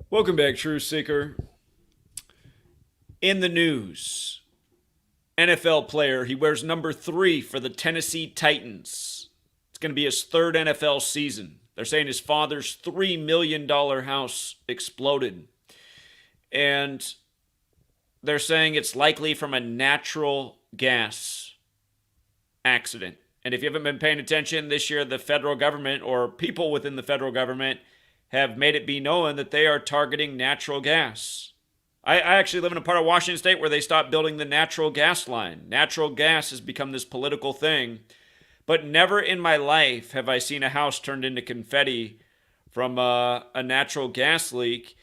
Welcome back, True Seeker. In the news, NFL player, he wears number 3 for the Tennessee Titans. It's going to be his third NFL season. They're saying his father's $3 million house exploded. And they're saying it's likely from a natural gas accident. And if you haven't been paying attention this year, the federal government or people within the federal government have made it be known that they are targeting natural gas. I actually live in a part of Washington State where they stopped building the natural gas line. Natural gas has become this political thing, but never in my life have I seen a house turned into confetti from a natural gas leak.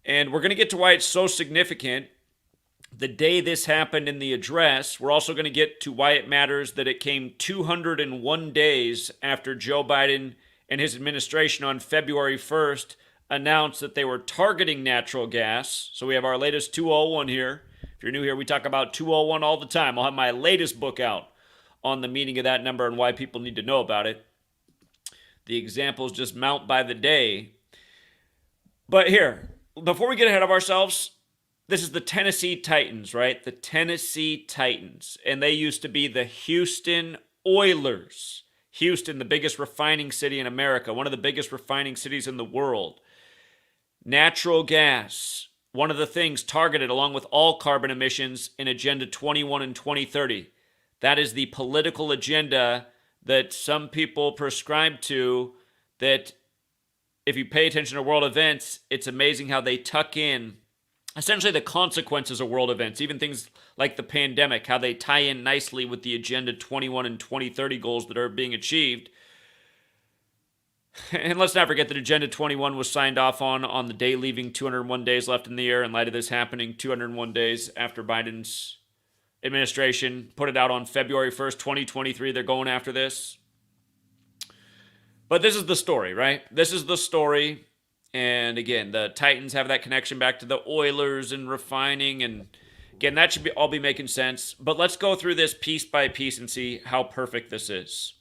And we're going to get to why it's so significant the day this happened in the address. We're also going to get to why it matters that it came 201 days after Joe Biden and his administration on February 1st announced that they were targeting natural gas. So we have our latest 201 here. If you're new here, we talk about 201 all the time. I'll have my latest book out on the meaning of that number and why people need to know about it. The examples just mount by the day. But here, before we get ahead of ourselves, this is the Tennessee Titans, right? The Tennessee Titans. And they used to be the Houston Oilers. Houston, the biggest refining city in America, one of the biggest refining cities in the world. Natural gas, one of the things targeted along with all carbon emissions in Agenda 21 and 2030. That is the political agenda that some people prescribe to, that if you pay attention to world events, it's amazing how they tuck in essentially the consequences of world events, even things like the pandemic, how they tie in nicely with the Agenda 21 and 2030 goals that are being achieved. And let's not forget that Agenda 21 was signed off on the day leaving 201 days left in the year in light of this happening 201 days after Biden's administration put it out on February 1st, 2023. They're going after this. But this is the story, right? This is the story. And again, the Titans have that connection back to the Oilers and refining. And again, that should all be making sense. But let's go through this piece by piece and see how perfect this is.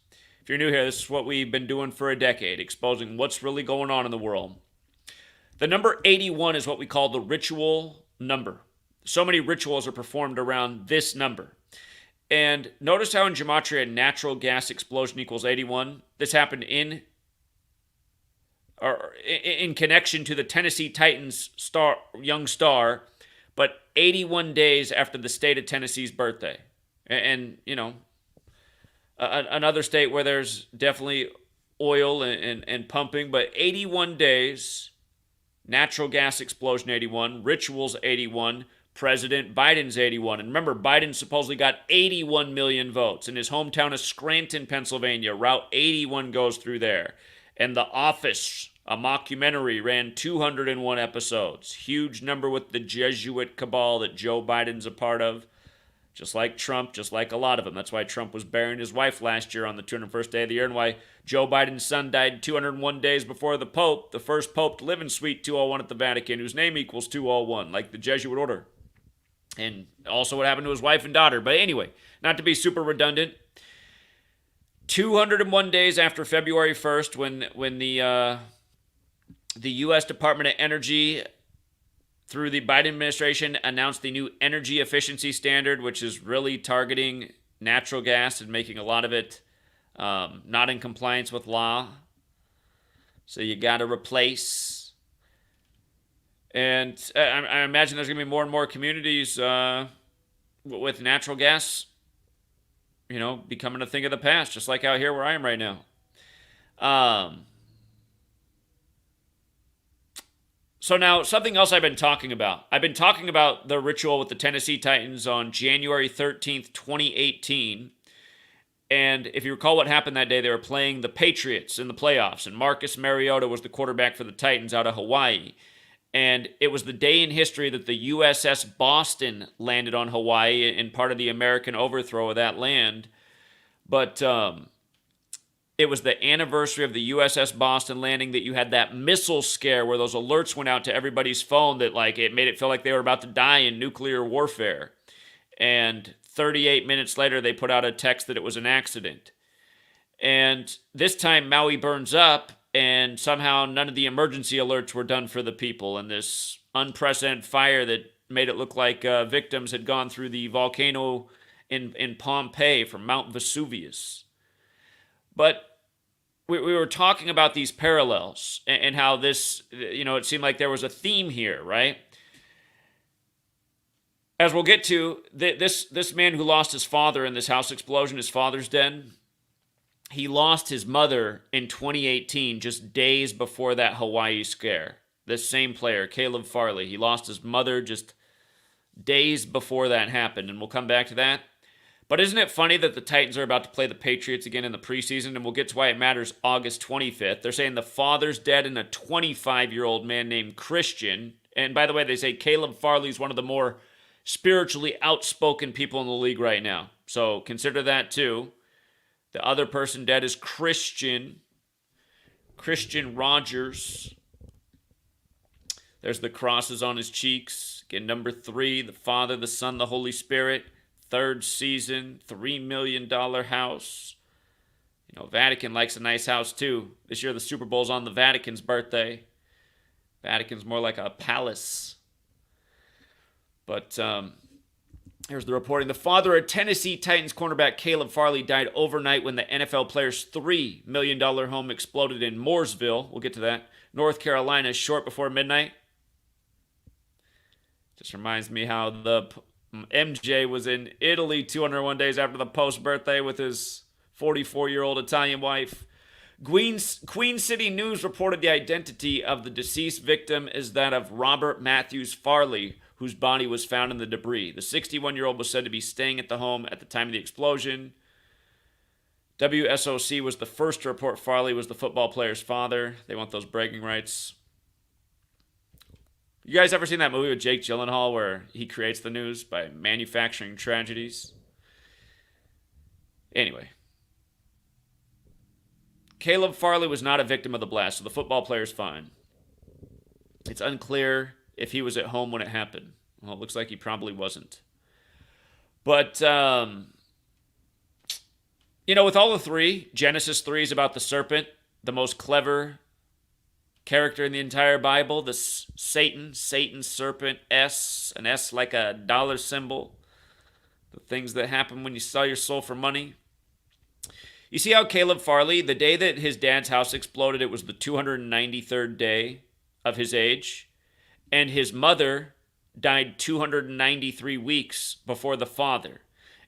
If you're new here, this is what we've been doing for a decade, exposing what's really going on in the world. The number 81 is what we call the ritual number. So many rituals are performed around this number. And notice how in Gematria, natural gas explosion equals 81. This happened in connection to the Tennessee Titans young star, but 81 days after the state of Tennessee's birthday. And you know, another state where there's definitely oil and pumping, but 81 days, natural gas explosion 81, rituals 81, President Biden's 81. And remember, Biden supposedly got 81 million votes. In his hometown of Scranton, Pennsylvania, Route 81 goes through there. And The Office, a mockumentary, ran 201 episodes. Huge number with the Jesuit cabal that Joe Biden's a part of. Just like Trump, just like a lot of them. That's why Trump was burying his wife last year on the 201st day of the year, and why Joe Biden's son died 201 days before the Pope, the first Pope to live in Suite 201 at the Vatican, whose name equals 201, like the Jesuit order. And also what happened to his wife and daughter. But anyway, not to be super redundant, 201 days after February 1st, when the U.S. Department of Energy, through the Biden administration, announced the new energy efficiency standard, which is really targeting natural gas and making a lot of it not in compliance with law. So you got to replace. And I imagine there's going to be more and more communities with natural gas, you know, becoming a thing of the past, just like out here where I am right now. So now, something else I've been talking about. I've been talking about the ritual with the Tennessee Titans on January 13th, 2018. And if you recall what happened that day, they were playing the Patriots in the playoffs. And Marcus Mariota was the quarterback for the Titans out of Hawaii. And it was the day in history that the USS Boston landed on Hawaii in part of the American overthrow of that land. But it was the anniversary of the USS Boston landing that you had that missile scare where those alerts went out to everybody's phone that like it made it feel like they were about to die in nuclear warfare. And 38 minutes later, they put out a text that it was an accident. And this time Maui burns up, and somehow none of the emergency alerts were done for the people, and this unprecedented fire that made it look like victims had gone through the volcano in Pompeii from Mount Vesuvius. But we were talking about these parallels and how this, it seemed like there was a theme here, right? As we'll get to, this man who lost his father in this house explosion, his father's dead. He lost his mother in 2018, just days before that Hawaii scare. This same player, Caleb Farley, he lost his mother just days before that happened, and we'll come back to that. But isn't it funny that the Titans are about to play the Patriots again in the preseason, and we'll get to why it matters August 25th. They're saying the father's dead and a 25-year-old man named Christian. And by the way, they say Caleb Farley is one of the more spiritually outspoken people in the league right now. So consider that too. The other person dead is Christian Rogers. There's the crosses on his cheeks. Again, number 3, the Father, the Son, the Holy Spirit. 3rd season, $3 million house. Vatican likes a nice house too. This year the Super Bowl's on the Vatican's birthday. Vatican's more like a palace. But here's the reporting. The father of Tennessee Titans cornerback Caleb Farley died overnight when the NFL player's $3 million home exploded in Mooresville. We'll get to that. North Carolina, short before midnight. Just reminds me how the MJ was in Italy 201 days after the post-birthday with his 44-year-old Italian wife. Queen City News reported the identity of the deceased victim is that of Robert Matthews Farley, whose body was found in the debris. The 61-year-old was said to be staying at the home at the time of the explosion. WSOC was the first to report Farley was the football player's father. They want those bragging rights. You guys ever seen that movie with Jake Gyllenhaal where he creates the news by manufacturing tragedies? Anyway. Caleb Farley was not a victim of the blast, so the football player's fine. It's unclear if he was at home when it happened. Well, it looks like he probably wasn't. But, with all the three, Genesis 3 is about the serpent, the most clever character in the entire Bible, the Satan, serpent, an S like a dollar symbol. The things that happen when you sell your soul for money. You see how Caleb Farley, the day that his dad's house exploded, it was the 293rd day of his age. And his mother died 293 weeks before the father.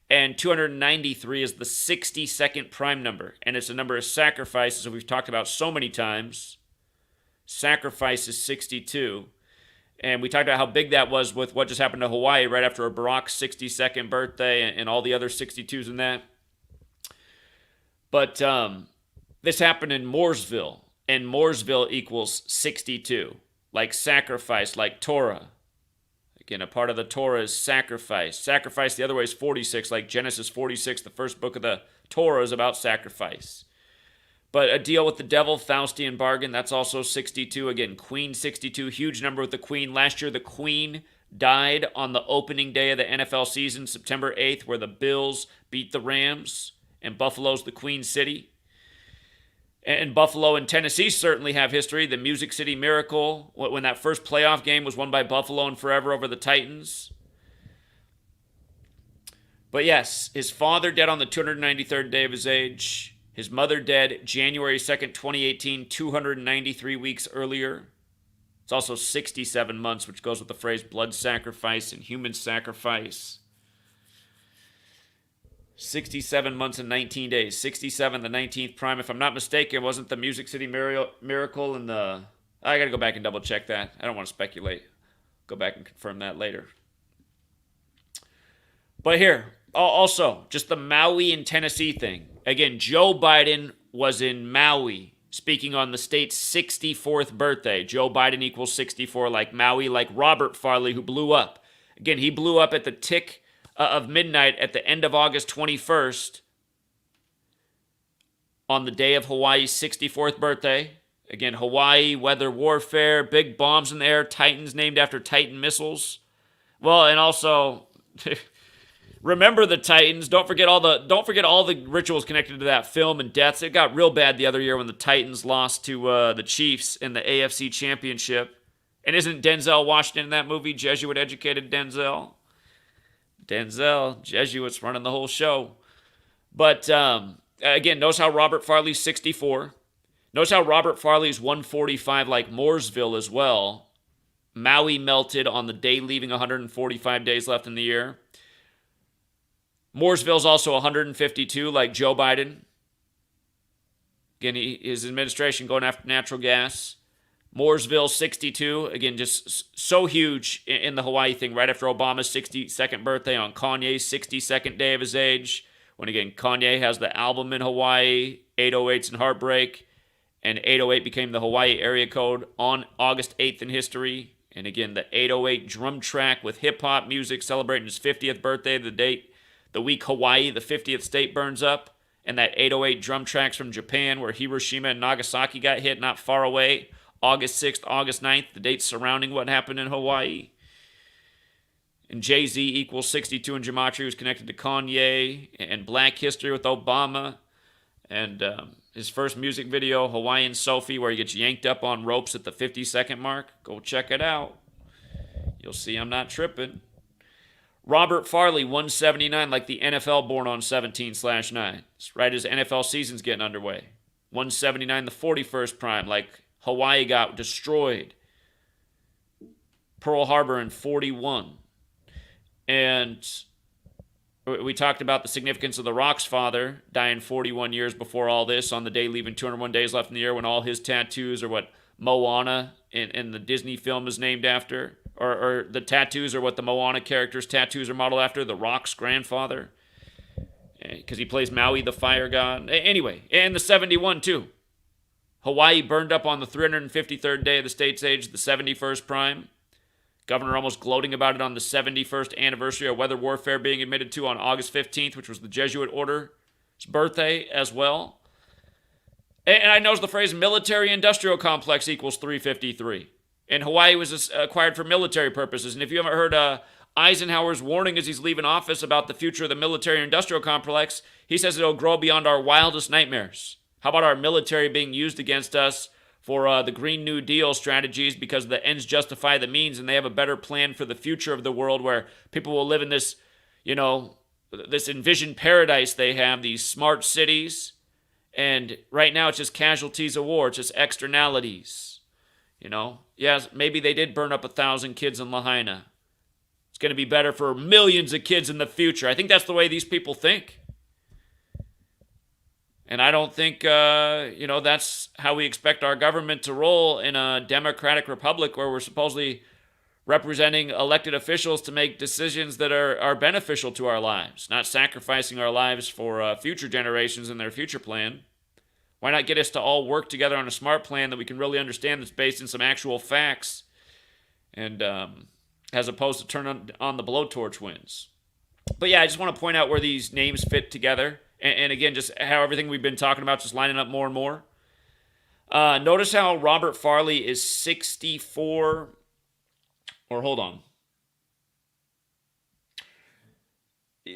And 293 is the 62nd prime number. And it's a number of sacrifices that we've talked about so many times. Sacrifice is 62. And we talked about how big that was with what just happened to Hawaii right after Barack's 62nd birthday and all the other 62s in that. But this happened in Mooresville. And Mooresville equals 62. Like sacrifice, like Torah. Again, a part of the Torah is sacrifice. Sacrifice the other way is 46, like Genesis 46, the first book of the Torah is about sacrifice. But a deal with the devil, Faustian bargain, that's also 62. Again, Queen 62, huge number with the Queen. Last year, the Queen died on the opening day of the NFL season, September 8th, where the Bills beat the Rams, and Buffalo's the Queen City. And Buffalo and Tennessee certainly have history. The Music City Miracle, when that first playoff game was won by Buffalo and forever over the Titans. But yes, his father dead on the 293rd day of his age. His mother dead January 2nd, 2018, 293 weeks earlier. It's also 67 months, which goes with the phrase blood sacrifice and human sacrifice. 67 months and 19 days. 67, the 19th prime. If I'm not mistaken, wasn't the Music City Miracle in the... I got to go back and double check that. I don't want to speculate. Go back and confirm that later. But here, also, just the Maui and Tennessee thing. Again, Joe Biden was in Maui speaking on the state's 64th birthday. Joe Biden equals 64, like Maui, like Robert Farley, who blew up. Again, he blew up at the tick of midnight at the end of August 21st on the day of Hawaii's 64th birthday. Again, Hawaii, weather warfare, big bombs in the air, Titans named after Titan missiles. Well, and also... Remember the Titans. Don't forget all the rituals connected to that film and deaths. It got real bad the other year when the Titans lost to the Chiefs in the AFC Championship. And isn't Denzel Washington in that movie? Jesuit-educated Denzel. Jesuits running the whole show. But again, notice how Robert Farley's 64. Notice how Robert Farley's 145 like Mooresville as well. Maui melted on the day leaving 145 days left in the year. Mooresville's also 152 like Joe Biden. Again, his administration going after natural gas. Mooresville 62, again, just so huge in the Hawaii thing right after Obama's 62nd birthday on Kanye's 62nd day of his age. When, again, Kanye has the album in Hawaii, 808s and Heartbreak, and 808 became the Hawaii area code on August 8th in history. And, again, the 808 drum track with hip-hop music celebrating his 50th birthday, the week Hawaii, the 50th state, burns up. And that 808 drum tracks from Japan where Hiroshima and Nagasaki got hit not far away. August 6th, August 9th, the dates surrounding what happened in Hawaii. And Jay-Z equals 62 in Gematria, who's connected to Kanye, and Black History with Obama. And his first music video, Hawaiian Sophie, where he gets yanked up on ropes at the 50-second mark. Go check it out. You'll see I'm not tripping. Robert Farley, 179, like the NFL born on 17/9. It's right as NFL season's getting underway. 179, the 41st prime, like Hawaii got destroyed. Pearl Harbor in 41. And we talked about the significance of the Rock's father dying 41 years before all this on the day leaving 201 days left in the year when all his tattoos are what Moana in the Disney film is named after. Or the tattoos are what the Moana character's tattoos are modeled after, the Rock's grandfather. Because he plays Maui, the fire god. Anyway, and the 71 too. Hawaii burned up on the 353rd day of the state's age, the 71st prime. Governor almost gloating about it on the 71st anniversary of weather warfare being admitted to on August 15th, which was the Jesuit order's birthday as well. And I noticed the phrase military-industrial complex equals 353. And Hawaii was acquired for military purposes. And if you haven't heard Eisenhower's warning as he's leaving office about the future of the military-industrial complex, he says it'll grow beyond our wildest nightmares. How about our military being used against us for the Green New Deal strategies because the ends justify the means, and they have a better plan for the future of the world where people will live in this, this envisioned paradise they have, these smart cities. And right now it's just casualties of war. It's just externalities. Yes, maybe they did burn up 1,000 kids in Lahaina. It's going to be better for millions of kids in the future. I think that's the way these people think. And I don't think, that's how we expect our government to roll in a democratic republic where we're supposedly representing elected officials to make decisions that are beneficial to our lives, not sacrificing our lives for future generations and their future plan. Why not get us to all work together on a smart plan that we can really understand that's based in some actual facts and as opposed to turn on the blowtorch winds. But yeah, I just want to point out where these names fit together. And again, just how everything we've been talking about just lining up more and more. Notice how Robert Farley is 64. Or hold on.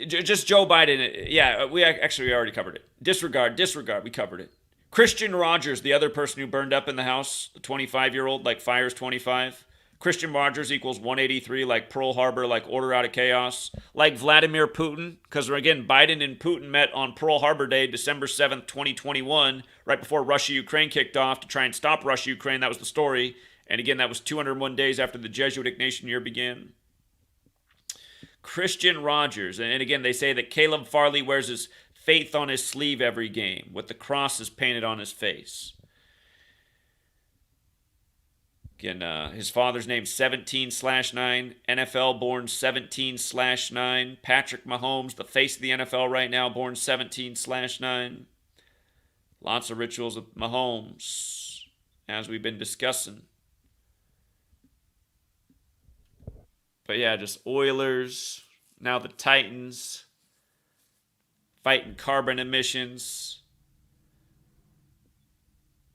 Just Joe Biden. Yeah, we already covered it. Disregard. We covered it. Christian Rogers, the other person who burned up in the house, the 25-year-old, like Fire's 25. Christian Rogers equals 183, like Pearl Harbor, like Order Out of Chaos, like Vladimir Putin, because again, Biden and Putin met on Pearl Harbor Day, December 7th, 2021, right before Russia-Ukraine kicked off to try and stop Russia-Ukraine. That was the story. And again, that was 201 days after the Jesuit Ignatian year began. Christian Rogers, and again, they say that Caleb Farley wears his faith on his sleeve every game, with the crosses painted on his face. Again, his father's name 17/9, NFL born 17/9. Patrick Mahomes, the face of the NFL right now, born 17/9. Lots of rituals with Mahomes, as we've been discussing. But yeah, just Oilers, now the Titans, fighting carbon emissions,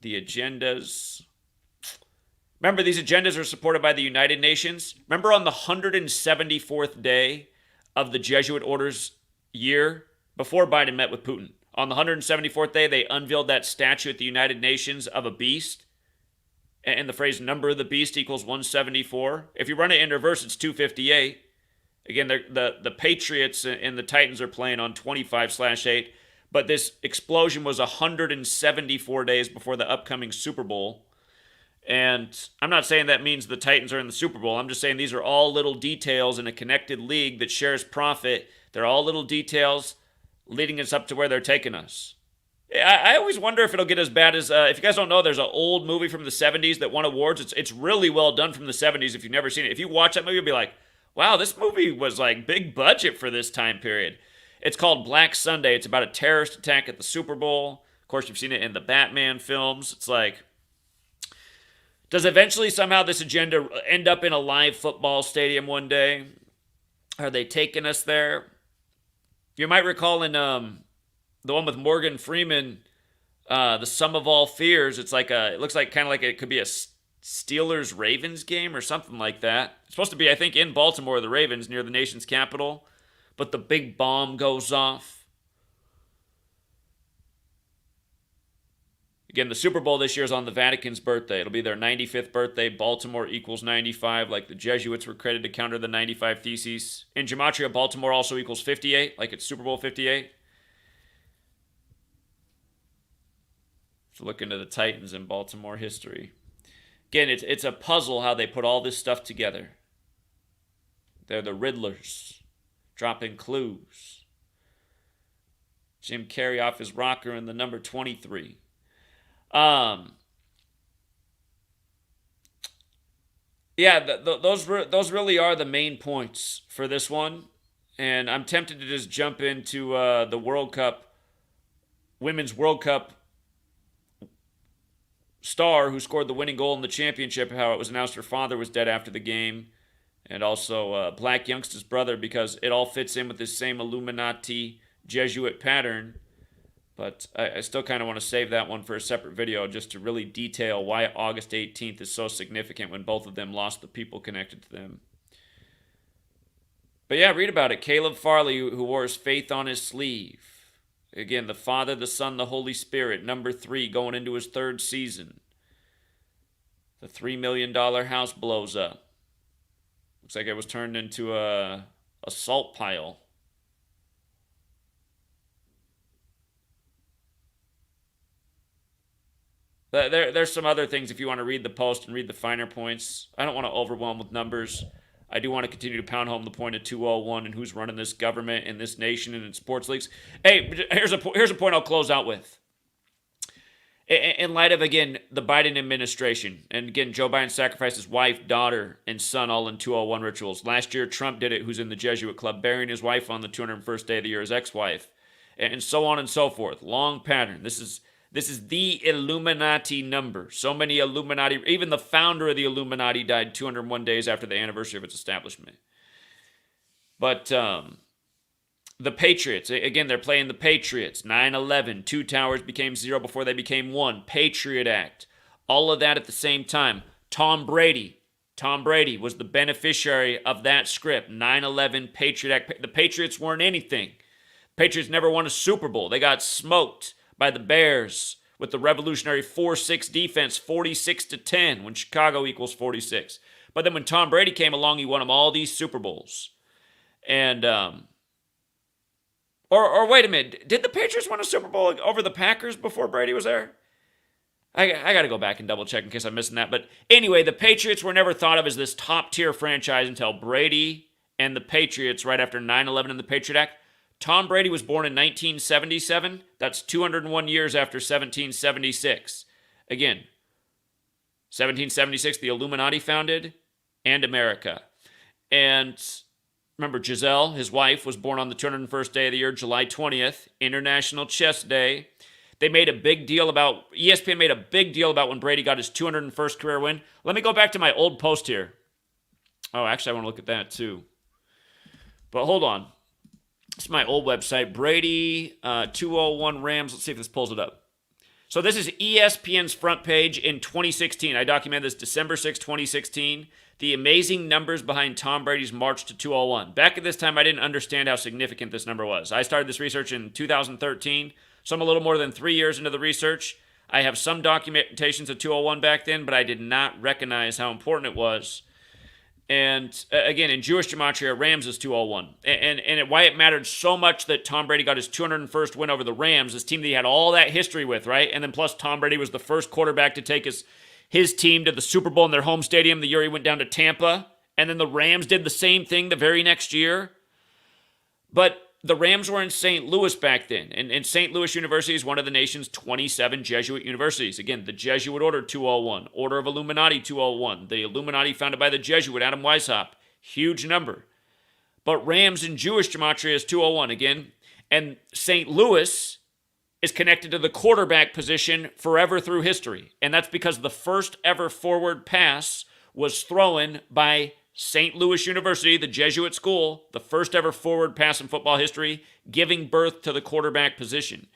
the agendas. Remember, these agendas are supported by the United Nations. Remember on the 174th day of the Jesuit order's year before Biden met with Putin. On the 174th day, they unveiled that statue at the United Nations of a beast. And the phrase number of the beast equals 174. If you run it in reverse, it's 258. Again, the Patriots and the Titans are playing on 25/8. But this explosion was 174 days before the upcoming Super Bowl. And I'm not saying that means the Titans are in the Super Bowl. I'm just saying these are all little details in a connected league that shares profit. They're all little details leading us up to where they're taking us. I always wonder if it'll get as bad as, if you guys don't know, there's an old movie from the 70s that won awards. It's really well done from the 70s if you've never seen it. If you watch that movie, you'll be like, wow, this movie was like big budget for this time period. It's called Black Sunday. It's about a terrorist attack at the Super Bowl. Of course, you've seen it in the Batman films. It's like, does eventually somehow this agenda end up in a live football stadium one day? Are they taking us there? You might recall in the one with Morgan Freeman, The Sum of All Fears. It's like it looks like kind of like it could be a Steelers-Ravens game or something like that. It's supposed to be, I think, in Baltimore, the Ravens, near the nation's capital. But the big bomb goes off. Again, the Super Bowl this year is on the Vatican's birthday. It'll be their 95th birthday. Baltimore equals 95, like the Jesuits were credited to counter the 95 Theses. In Gematria, Baltimore also equals 58, like it's Super Bowl 58. So look into the Titans in Baltimore history. Again, it's a puzzle how they put all this stuff together. They're the Riddlers, dropping clues. Jim Carrey off his rocker in the number 23. Those really are the main points for this one. And I'm tempted to just jump into the World Cup, Women's World Cup star who scored the winning goal in the championship, how it was announced her father was dead after the game, and also Black Youngster's brother, because it all fits in with this same Illuminati Jesuit pattern. But I still kind of want to save that one for a separate video just to really detail why August 18th is so significant when both of them lost the people connected to them. But yeah, read about it. Caleb Farley, who wore his faith on his sleeve. Again, the Father, the Son, the Holy Spirit, number 3, going into his 3rd season. The $3 million house blows up. Looks like it was turned into a salt pile. There's some other things if you want to read the post and read the finer points. I don't want to overwhelm with numbers. I do want to continue to pound home the point of 201 and who's running this government and this nation and in sports leagues. Hey, here's a point I'll close out with. In light of, again, the Biden administration, and again, Joe Biden sacrificed his wife, daughter, and son all in 201 rituals. Last year, Trump did it, who's in the Jesuit club, burying his wife on the 201st day of the year, his ex-wife, and so on and so forth. Long pattern. This is the Illuminati number. So many Illuminati, even the founder of the Illuminati died 201 days after the anniversary of its establishment. But the Patriots, again, they're playing the Patriots. 9/11, 2 towers became 0 before they became 1. Patriot Act. All of that at the same time. Tom Brady was the beneficiary of that script. 9/11, Patriot Act. The Patriots weren't anything. Patriots never won a Super Bowl. They got smoked by the Bears with the revolutionary 4-6 defense, 46-10, when Chicago equals 46. But then when Tom Brady came along, he won them all these Super Bowls. And, or wait a minute, did the Patriots win a Super Bowl over the Packers before Brady was there? I got to go back and double check in case I'm missing that. But anyway, the Patriots were never thought of as this top-tier franchise until Brady and the Patriots right after 9/11 and the Patriot Act. Tom Brady was born in 1977. That's 201 years after 1776. Again, 1776, the Illuminati founded, and America. And remember, Giselle, his wife, was born on the 201st day of the year, July 20th, International Chess Day. They made a big deal about, ESPN made a big deal about when Brady got his 201st career win. Let me go back to my old post here. Oh, actually, I want to look at that too. But hold on. It's my old website, Brady 201 Rams. Let's see if this pulls it up. So this is ESPN's front page in 2016. I documented this December 6, 2016. The amazing numbers behind Tom Brady's march to 201. Back at this time, I didn't understand how significant this number was. I started this research in 2013, so I'm a little more than 3 years into the research. I have some documentations of 201 back then, but I did not recognize how important it was. And again, in Jewish gematria, Rams is 201. And why it mattered so much that Tom Brady got his 201st win over the Rams, this team that he had all that history with, right? And then plus Tom Brady was the first quarterback to take his team to the Super Bowl in their home stadium the year he went down to Tampa. And then the Rams did the same thing the very next year. But the Rams were in St. Louis back then. And St. Louis University is one of the nation's 27 Jesuit universities. Again, the Jesuit Order 201, Order of Illuminati 201, the Illuminati founded by the Jesuit Adam Weishaupt. Huge number. But Rams in Jewish gematria is 201 again. And St. Louis is connected to the quarterback position forever through history. And that's because the first ever forward pass was thrown by St. Louis University, the Jesuit school, the first ever forward pass in football history, giving birth to the quarterback position.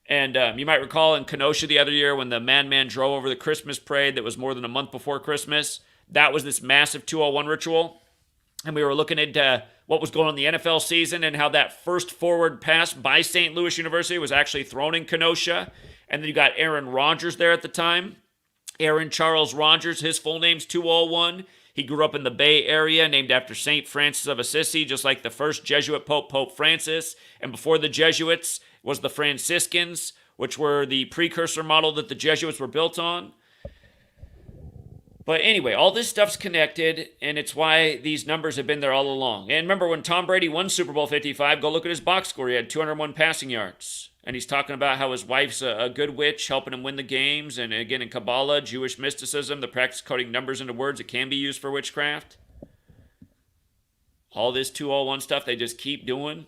And you might recall in Kenosha the other year when the Madman drove over the Christmas parade that was more than a month before Christmas, that was this massive 201 ritual. And we were looking at what was going on in the NFL season and how that first forward pass by St. Louis University was actually thrown in Kenosha. And then you got Aaron Rodgers there at the time. Aaron Charles Rodgers, his full name's 201. He grew up in the Bay Area, named after St. Francis of Assisi, just like the first Jesuit Pope, Pope Francis. And before the Jesuits was the Franciscans, which were the precursor model that the Jesuits were built on. But anyway, all this stuff's connected, and it's why these numbers have been there all along. And remember, when Tom Brady won Super Bowl 55, go look at his box score. He had 201 passing yards. And he's talking about how his wife's a good witch, helping him win the games. And again, in Kabbalah, Jewish mysticism, the practice of coding numbers into words, it can be used for witchcraft. All this 201 stuff they just keep doing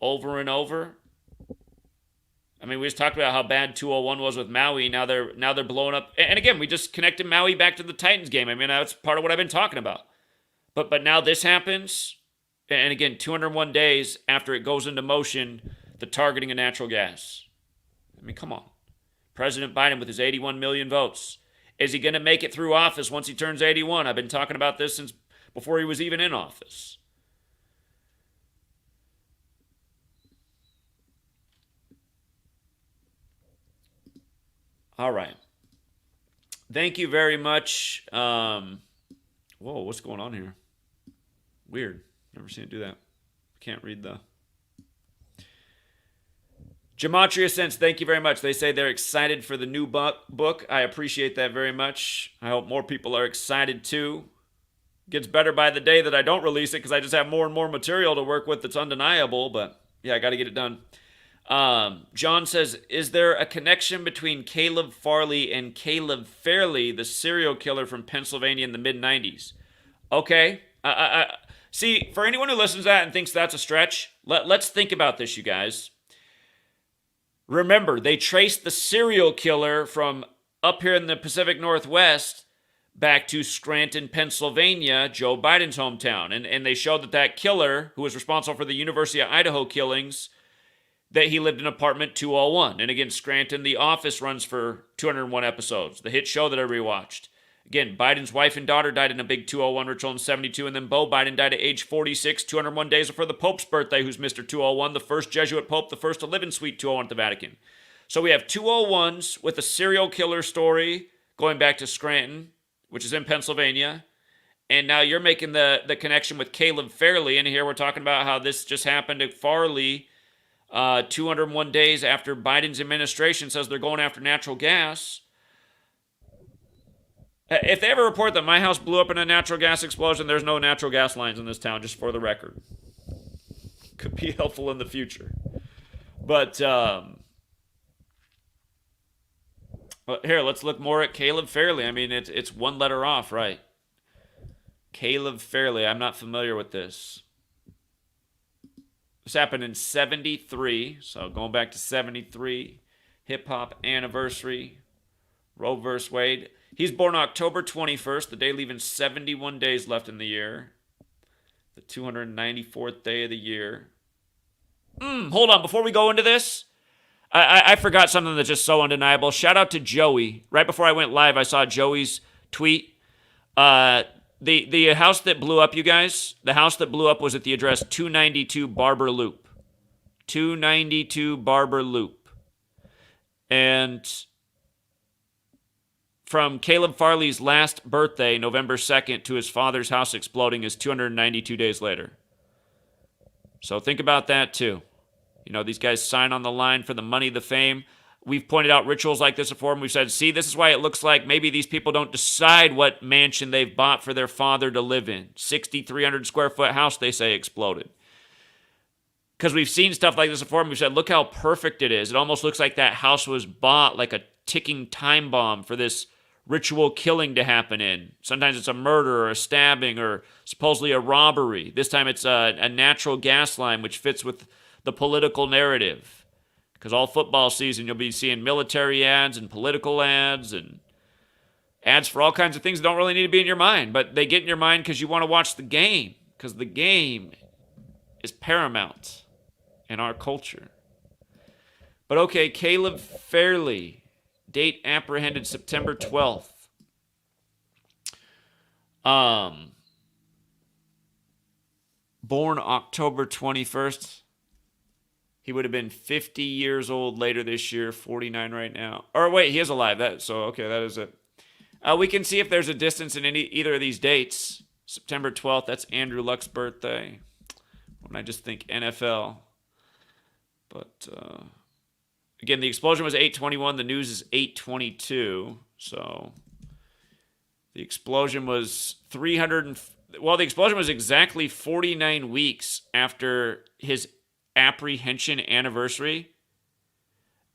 over and over. I mean, we just talked about how bad 201 was with Maui. Now they're blowing up. And again, we just connected Maui back to the Titans game. I mean, that's part of what I've been talking about. But now this happens. And again, 201 days after it goes into motion, the targeting of natural gas. I mean, come on. President Biden with his 81 million votes. Is he going to make it through office once he turns 81? I've been talking about this since before he was even in office. All right. Thank you very much. Whoa, what's going on here? Weird. Never seen it do that. Can't read the... Gematria Sense, thank you very much. They say they're excited for the new book. I appreciate that very much. I hope more people are excited too. Gets better by the day that I don't release it because I just have more and more material to work with that's undeniable. But yeah, I got to get it done. John says, is there a connection between Caleb Farley and Caleb Farley, the serial killer from Pennsylvania in the mid-90s? Okay. See, for anyone who listens to that and thinks that's a stretch, let's think about this, you guys. Remember, they traced the serial killer from up here in the Pacific Northwest back to Scranton, Pennsylvania, Joe Biden's hometown. And they showed that killer, who was responsible for the University of Idaho killings, that he lived in apartment 201. And again, Scranton, The Office runs for 201 episodes, the hit show that I rewatched. Again, Biden's wife and daughter died in a big 201 ritual in 72, and then Beau Biden died at age 46, 201 days before the Pope's birthday, who's Mr. 201, the first Jesuit Pope, the first to live in Suite 201 at the Vatican. So we have 201s with a serial killer story going back to Scranton, which is in Pennsylvania. And now you're making the connection with Caleb Farley, and here we're talking about how this just happened at Farley 201 days after Biden's administration says they're going after natural gas. If they ever report that my house blew up in a natural gas explosion, there's no natural gas lines in this town, just for the record. Could be helpful in the future. But here, let's look more at Caleb Farley. I mean, it's one letter off, right? Caleb Farley. I'm not familiar with this. This happened in 73, so going back to 73, hip-hop anniversary, Roe vs. Wade. He's born October 21st, the day leaving 71 days left in the year. The 294th day of the year. Hold on, before we go into this, I forgot something that's just so undeniable. Shout out to Joey. Right before I went live, I saw Joey's tweet. The house that blew up, you guys, the house that blew up was at the address 292 Barber Loop. 292 Barber Loop. And from Caleb Farley's last birthday, November 2nd, to his father's house exploding is 292 days later. So think about that too. You know, these guys sign on the line for the money, the fame. We've pointed out rituals like this before, and we've said, see, this is why it looks like maybe these people don't decide what mansion they've bought for their father to live in. 6,300 square foot house, they say, exploded. Because we've seen stuff like this before, and we've said, look how perfect it is. It almost looks like that house was bought like a ticking time bomb for this ritual killing to happen in. Sometimes it's a murder or a stabbing or supposedly a robbery. This time it's a natural gas line, which fits with the political narrative. Because all football season, you'll be seeing military ads and political ads and ads for all kinds of things that don't really need to be in your mind. But they get in your mind because you want to watch the game. Because the game is paramount in our culture. But okay, Caleb Farley, date apprehended September 12th. Born October 21st. He would have been 50 years old later this year, 49 right now. Or wait, he is alive. That is it. We can see if there's a distance in either of these dates. September 12th, that's Andrew Luck's birthday. When I just think NFL. But again, the explosion was 8:21. The news is 8:22. So the explosion was the explosion was exactly 49 weeks after his apprehension anniversary.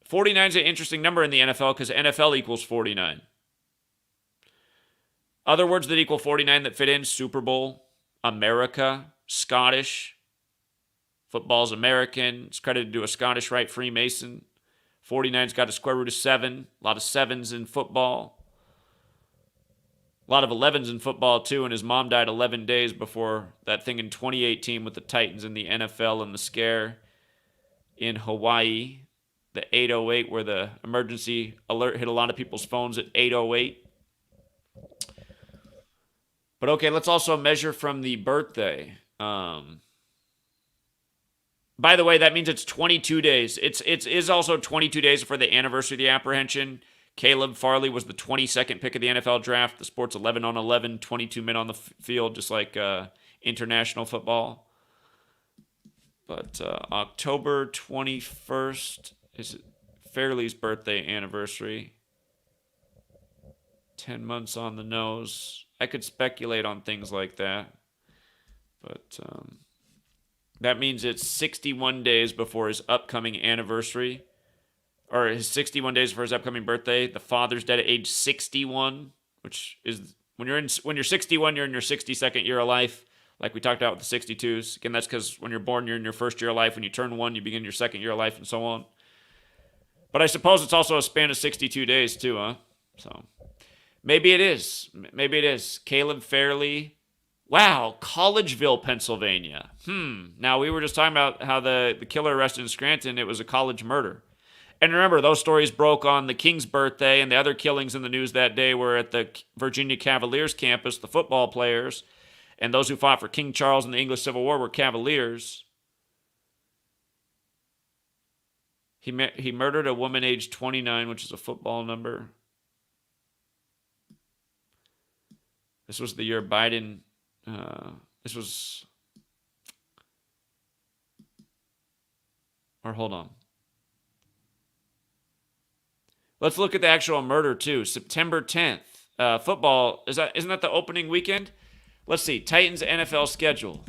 49 is an interesting number in the NFL because NFL equals 49. Other words that equal 49 that fit in: Super Bowl, America, Scottish. Football's American. It's credited to a Scottish Rite Freemason. 49's got a square root of 7. A lot of 7s in football. A lot of 11s in football, too, and his mom died 11 days before that thing in 2018 with the Titans and the NFL and the scare in Hawaii, the 808, where the emergency alert hit a lot of people's phones at 808. But okay, let's also measure from the birthday. By the way, that means it's 22 days. It is also 22 days for the anniversary of the apprehension. Caleb Farley was the 22nd pick of the NFL draft. The sport's 11 on 11, 22 men on the field, just like international football. But October 21st is Farley's birthday anniversary. 10 months on the nose. I could speculate on things like that. But that means it's 61 days before his upcoming anniversary. Or his 61 days for his upcoming birthday. The father's dead at age 61, which is when you're 61, you're in your 62nd year of life, like we talked about with the 62s. Again, that's because when you're born, you're in your first year of life. When you turn 1, you begin your second year of life, and so on. But I suppose it's also a span of 62 days too, huh? So maybe it is. Maybe it is. Caleb Farley. Wow, Collegeville, Pennsylvania. Now, we were just talking about how the killer arrested in Scranton, it was a college murder. And remember, those stories broke on the King's birthday, and the other killings in the news that day were at the Virginia Cavaliers campus, the football players, and those who fought for King Charles in the English Civil War were Cavaliers. He murdered a woman aged 29, which is a football number. This was the year Biden... hold on. Let's look at the actual murder, too. September 10th. Football, isn't that the opening weekend? Let's see. Titans NFL schedule.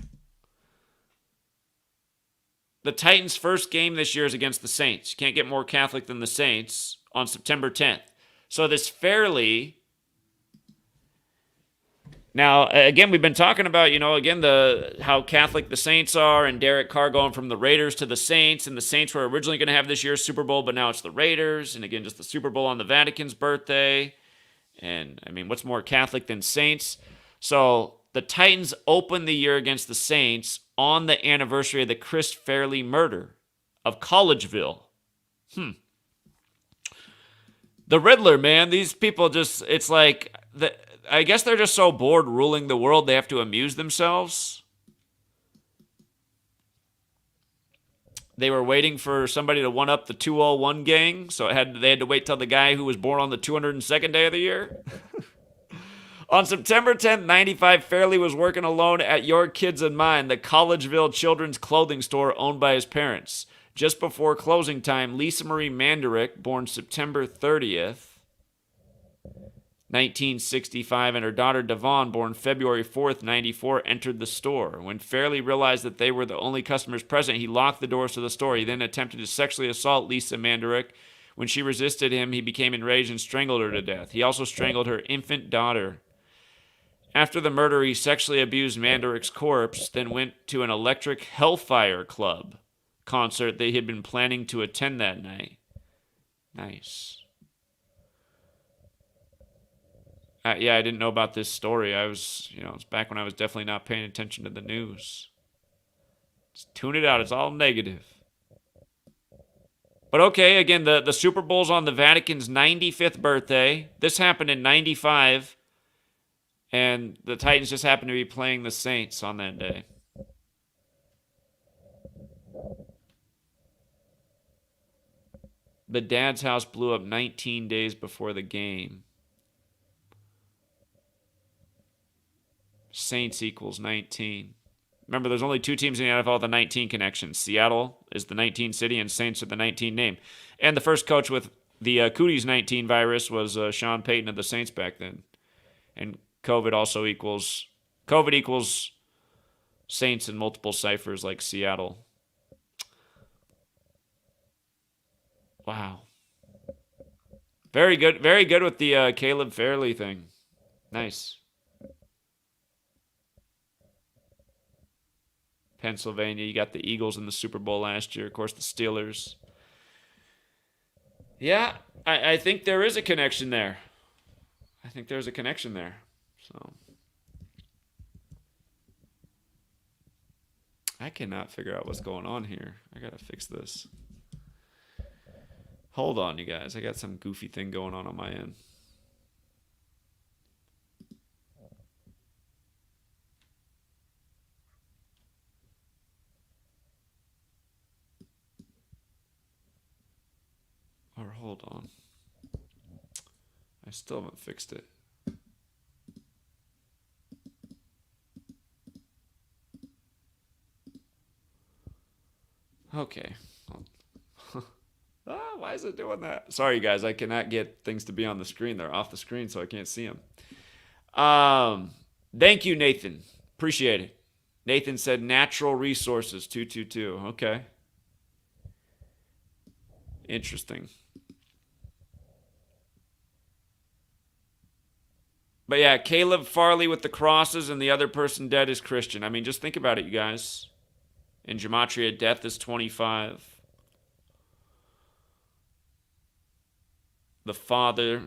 The Titans' first game this year is against the Saints. You can't get more Catholic than the Saints on September 10th. So this Farley... Now, again, we've been talking about, how Catholic the Saints are, and Derek Carr going from the Raiders to the Saints, and the Saints were originally going to have this year's Super Bowl, but now it's the Raiders, and again, just the Super Bowl on the Vatican's birthday, and, what's more Catholic than Saints? So, the Titans opened the year against the Saints on the anniversary of the Chris Farley murder of Collegeville. The Riddler, man. These people just, it's like, I guess they're just so bored ruling the world they have to amuse themselves. They were waiting for somebody to one up the 201 gang, so they had to wait till the guy who was born on the 202nd day of the year. On September 10th, 95, Farley was working alone at Your Kids and Mine, the Collegeville children's clothing store owned by his parents. Just before closing time, Lisa Marie Mandarick, born September 30th, 1965, and her daughter Devon, born February 4th, 94, entered the store. When Farley realized that they were the only customers present, he locked the doors to the store. He then attempted to sexually assault Lisa Mandarick. When she resisted him, he became enraged and strangled her to death. He also strangled her infant daughter. After the murder, he sexually abused Mandarick's corpse, then went to an Electric Hellfire Club concert they had been planning to attend that night. Nice. Yeah, I didn't know about this story. It's back when I was definitely not paying attention to the news. Just tune it out. It's all negative. But okay, again, the Super Bowl's on the Vatican's 95th birthday. This happened in 95. And the Titans just happened to be playing the Saints on that day. The dad's house blew up 19 days before the game. Saints equals 19. Remember, there's only two teams in the NFL with the 19 connection. Seattle is the 19 city, and Saints are the 19 name. And the first coach with the Cooties 19 virus was Sean Payton of the Saints back then. And COVID equals Saints in multiple ciphers like Seattle. Wow. Very good with the Caleb Farley thing. Nice. Pennsylvania, you got the Eagles in the Super Bowl last year. Of course, the Steelers. Yeah, I think there is a connection there. So I cannot figure out what's going on here. I gotta fix this. Hold on, you guys. I got some goofy thing going on my end. Or hold on. I still haven't fixed it. Okay. Why is it doing that? Sorry, guys. I cannot get things to be on the screen. They're off the screen, so I can't see them. Thank you, Nathan. Appreciate it. Nathan said natural resources, 222. Okay. Interesting. But yeah, Caleb Farley with the crosses and the other person dead is Christian. I mean, just think about it, you guys. In Gematria, death is 25. The Father,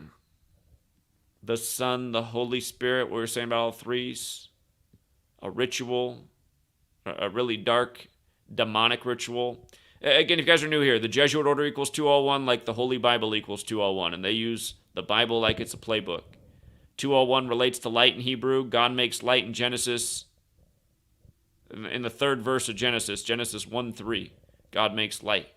the Son, the Holy Spirit, what we were saying about all threes. A ritual, a really dark, demonic ritual. Again, if you guys are new here, the Jesuit order equals 201 like the Holy Bible equals 201. And they use the Bible like it's a playbook. 201 relates to light in Hebrew. God makes light in Genesis. In the third verse of Genesis 1:3, God makes light.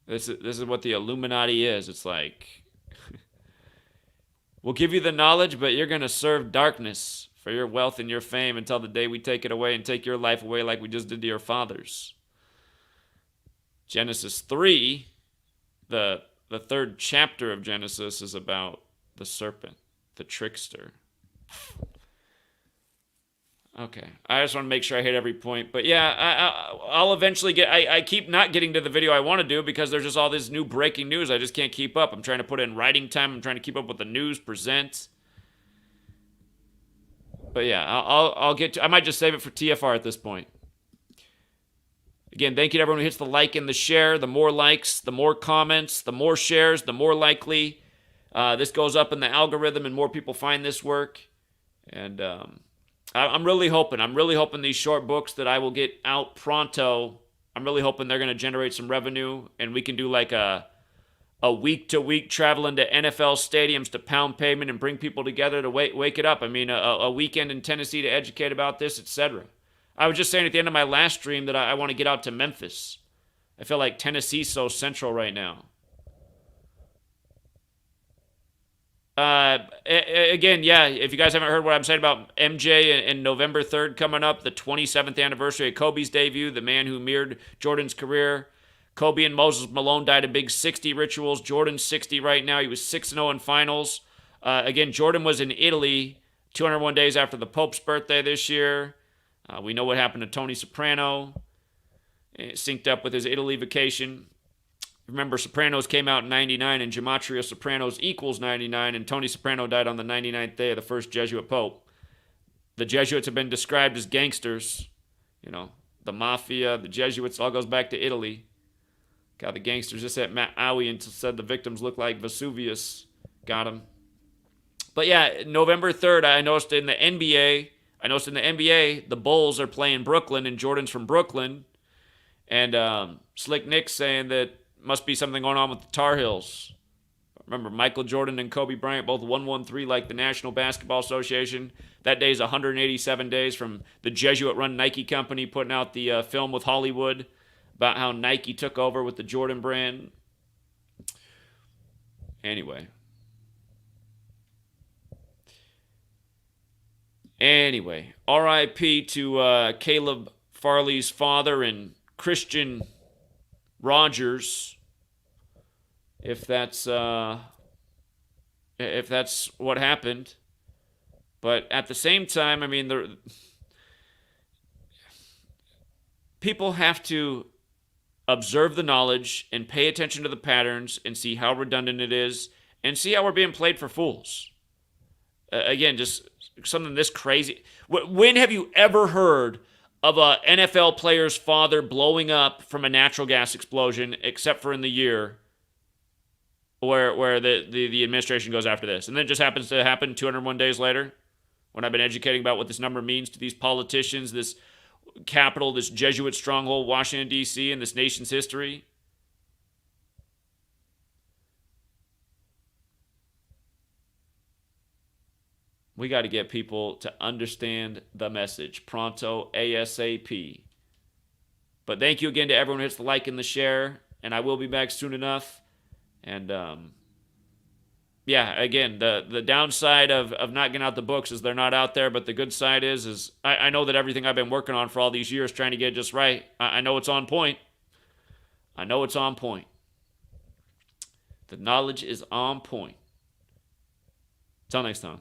This is what the Illuminati is. It's like, we'll give you the knowledge, but you're going to serve darkness for your wealth and your fame until the day we take it away and take your life away like we just did to your fathers. Genesis 3, the third chapter of Genesis is about the serpent, the trickster. Okay, I just want to make sure I hit every point. But yeah, I'll eventually get... I keep not getting to the video I want to do because there's just all this new breaking news. I just can't keep up. I'm trying to put in writing time. I'm trying to keep up with the news, present. But yeah, I'll get to... I might just save it for TFR at this point. Again, thank you to everyone who hits the like and the share. The more likes, the more comments, the more shares, the more likely this goes up in the algorithm and more people find this work. And I'm really hoping. I'm really hoping these short books that I will get out pronto. I'm really hoping they're going to generate some revenue, and we can do like a week to week travel into NFL stadiums to pound pavement and bring people together to wake it up. I mean, a weekend in Tennessee to educate about this, etc. I was just saying at the end of my last stream that I want to get out to Memphis. I feel like Tennessee's so central right now. Again, yeah, if you guys haven't heard what I'm saying about MJ and November 3rd coming up, the 27th anniversary of Kobe's debut, the man who mirrored Jordan's career. Kobe and Moses Malone died of big 60 rituals. Jordan's 60 right now. He was 6-0 in finals. Again, Jordan was in Italy 201 days after the Pope's birthday this year. We know what happened to Tony Soprano. It synced up with his Italy vacation. Remember, Sopranos came out in 99, and Gematria Sopranos equals 99, and Tony Soprano died on the 99th day of the first Jesuit Pope. The Jesuits have been described as gangsters. You know, the mafia, the Jesuits, all goes back to Italy. Got the gangsters just at Maui and said the victims look like Vesuvius. Got them. But yeah, November 3rd, I noticed in the NBA, the Bulls are playing Brooklyn, and Jordan's from Brooklyn. And Slick Nick saying that must be something going on with the Tar Heels. Remember, Michael Jordan and Kobe Bryant both 113 like the National Basketball Association. That day is 187 days from the Jesuit-run Nike company putting out the film with Hollywood about how Nike took over with the Jordan brand. Anyway, R.I.P. to Caleb Farley's father and Christian Rogers, if that's what happened. But at the same time, I mean, people have to observe the knowledge and pay attention to the patterns and see how redundant it is and see how we're being played for fools. Again, just something this crazy. When have you ever heard of a NFL player's father blowing up from a natural gas explosion, except for in the year where the administration goes after this? And then it just happens to happen 201 days later, when I've been educating about what this number means to these politicians, this capital, this Jesuit stronghold, Washington, D.C., and this nation's history. We got to get people to understand the message. Pronto, ASAP. But thank you again to everyone who hits the like and the share. And I will be back soon enough. And yeah, again, the downside of not getting out the books is they're not out there. But the good side is I know that everything I've been working on for all these years trying to get it just right, I know it's on point. I know it's on point. The knowledge is on point. Until next time.